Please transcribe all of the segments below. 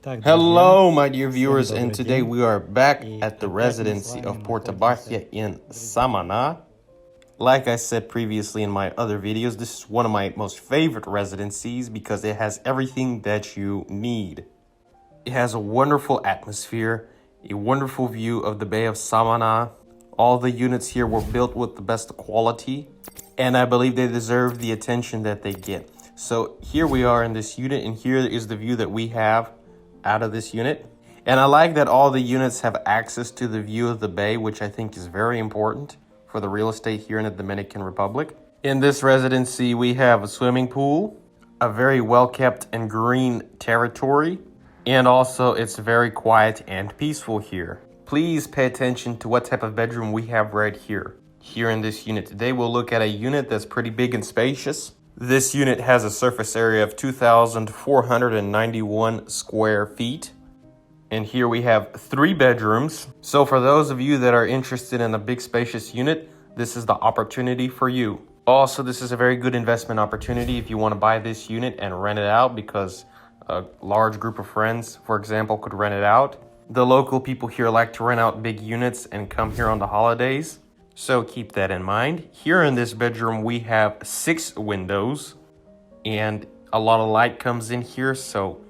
Hello, my dear viewers, and today we are back at the residency of Puerto Bahia in Samana. Like I said previously in my other videos, this is one of my most favorite residencies because it has everything that you need. It has a wonderful atmosphere, a wonderful view of the Bay of Samana. All the units here were built with the best quality, and I believe they deserve the attention that they get. So here we are in this unit, and here is the view that we have out of this unit. And I like that all the units have access to the view of the bay, which I think is very important for the real estate here in the Dominican Republic. In this residency, we have a swimming pool, a very well-kept and green territory, and also it's very quiet and peaceful here. Please pay attention to what type of bedroom we have right here. Here in this unit today, we'll look at a unit that's pretty big and spacious. This unit has a surface area of 2,491 square feet. And here we have 3 bedrooms. So for those of you that are interested in a big spacious unit, this is the opportunity for you. Also, this is a very good investment opportunity if you want to buy this unit and rent it out, because a large group of friends, for example, could rent it out. The local people here like to rent out big units and come here on the holidays. So keep that in mind. Here in this bedroom, we have 6 windows and a lot of light comes in here. So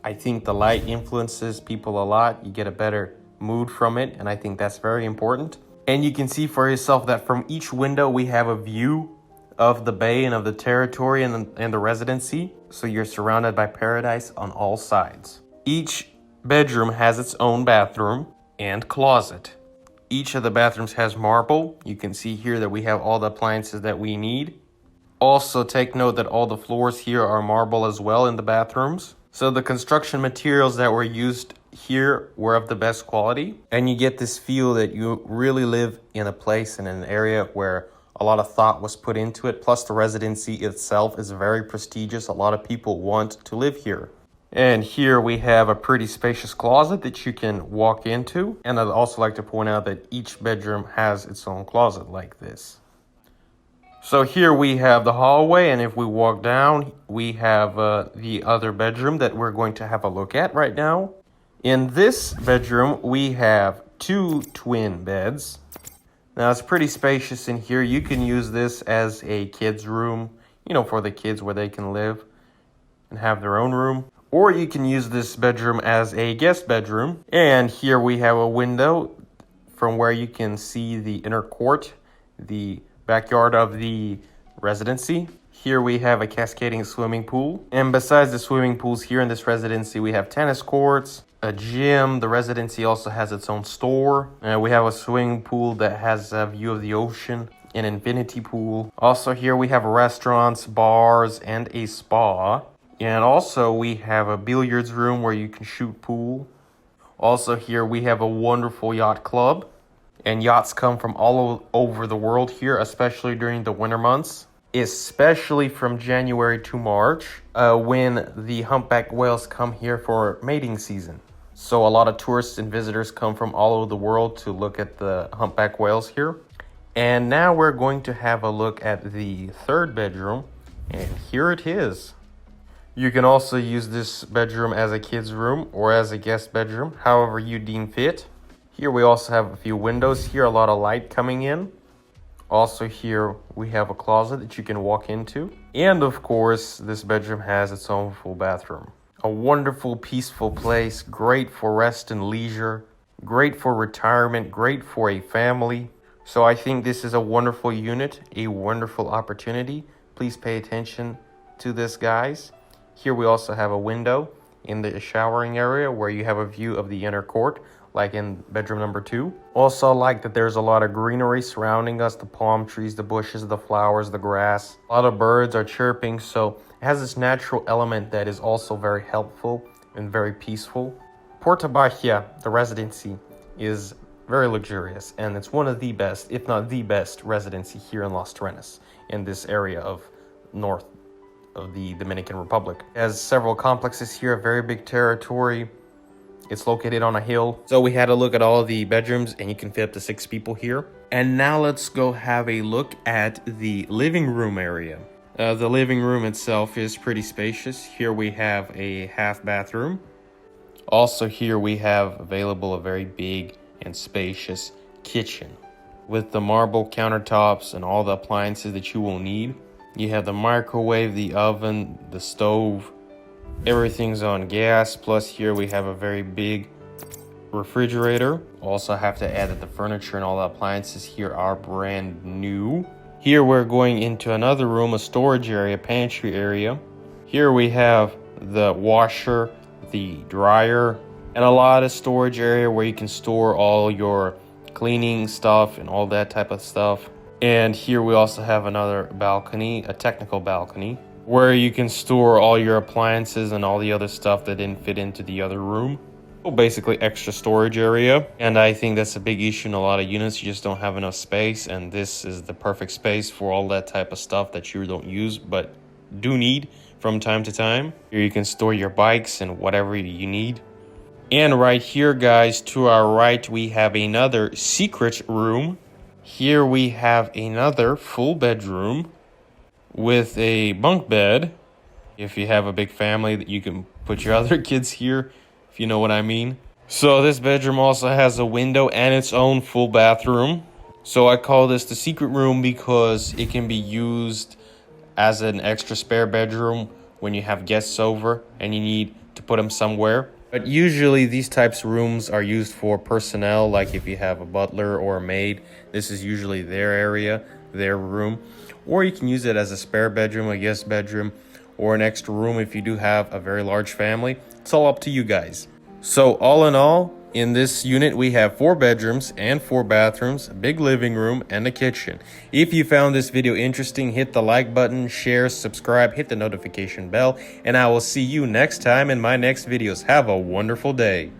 I think the light influences people a lot. You get a better mood from it, and I think that's very important. And you can see for yourself that from each window, we have a view of the bay and of the territory and the residency. So you're surrounded by paradise on all sides. Each bedroom has its own bathroom and closet. Each of the bathrooms has marble. You can see here that we have all the appliances that we need. Also, take note that all the floors here are marble as well in the bathrooms. So the construction materials that were used here were of the best quality. And you get this feel that you really live in a place and an area where a lot of thought was put into it. Plus, the residency itself is very prestigious. A lot of people want to live here. And here we have a pretty spacious closet that you can walk into. And I'd also like to point out that each bedroom has its own closet like this. So here we have the hallway, and if we walk down, we have the other bedroom that we're going to have a look at right now. In this bedroom, we have 2 twin beds. Now it's pretty spacious in here. You can use this as a kid's room, for the kids where they can live and have their own room. Or you can use this bedroom as a guest bedroom. And here we have a window from where you can see the inner court, the backyard of the residency. Here we have a cascading swimming pool. And besides the swimming pools here in this residency, we have tennis courts, a gym. The residency also has its own store. We have a swimming pool that has a view of the ocean, an infinity pool. Also here we have restaurants, bars, and a spa. And also we have a billiards room where you can shoot pool. Also here we have a wonderful yacht club. And yachts come from all over the world here, especially during the winter months. Especially from January to March, when the humpback whales come here for mating season. So a lot of tourists and visitors come from all over the world to look at the humpback whales here. And now we're going to have a look at the 3rd bedroom. And here it is. You can also use this bedroom as a kid's room or as a guest bedroom, however you deem fit. Here we also have a few windows here, a lot of light coming in. Also here we have a closet that you can walk into. And of course, this bedroom has its own full bathroom. A wonderful, peaceful place, great for rest and leisure, great for retirement, great for a family. So I think this is a wonderful unit, a wonderful opportunity. Please pay attention to this, guys. Here we also have a window in the showering area where you have a view of the inner court, like in bedroom number 2. Also, I like that there's a lot of greenery surrounding us, the palm trees, the bushes, the flowers, the grass. A lot of birds are chirping, so it has this natural element that is also very helpful and very peaceful. Puerto Bahia, the residency, is very luxurious, and it's one of the best, if not the best, residency here in Las Terrenas, in this area of north of the Dominican Republic. It has several complexes here, a very big territory. It's located on a hill. So we had a look at all the bedrooms, and you can fit up to 6 people here. And now let's go have a look at the living room area. The living room itself is pretty spacious. Here we have a half bathroom. Also here we have available a very big and spacious kitchen with the marble countertops and all the appliances that you will need. You have the microwave, the oven, the stove, everything's on gas. Plus here we have a very big refrigerator. Also have to add that the furniture and all the appliances here are brand new. Here we're going into another room, a storage area, pantry area. Here we have the washer, the dryer, and a lot of storage area where you can store all your cleaning stuff and all that type of stuff. And here we also have another balcony, a technical balcony, where you can store all your appliances and all the other stuff that didn't fit into the other room. So basically extra storage area. And I think that's a big issue in a lot of units. You just don't have enough space, and this is the perfect space for all that type of stuff that you don't use but do need from time to time. Here you can store your bikes and whatever you need. And right here, guys, to our right, we have another secret room. Here we have another full bedroom with a bunk bed. If you have a big family, that you can put your other kids here, if you know what I mean. So this bedroom also has a window and its own full bathroom. So I call this the secret room because it can be used as an extra spare bedroom when you have guests over and you need to put them somewhere. But usually these types of rooms are used for personnel, like if you have a butler or a maid, this is usually their area, their room. Or you can use it as a spare bedroom, a guest bedroom, or an extra room if you do have a very large family. It's all up to you guys. So all in all, in this unit, we have 4 bedrooms and 4 bathrooms, a big living room, and a kitchen. If you found this video interesting, hit the like button, share, subscribe, hit the notification bell, and I will see you next time in my next videos. Have a wonderful day.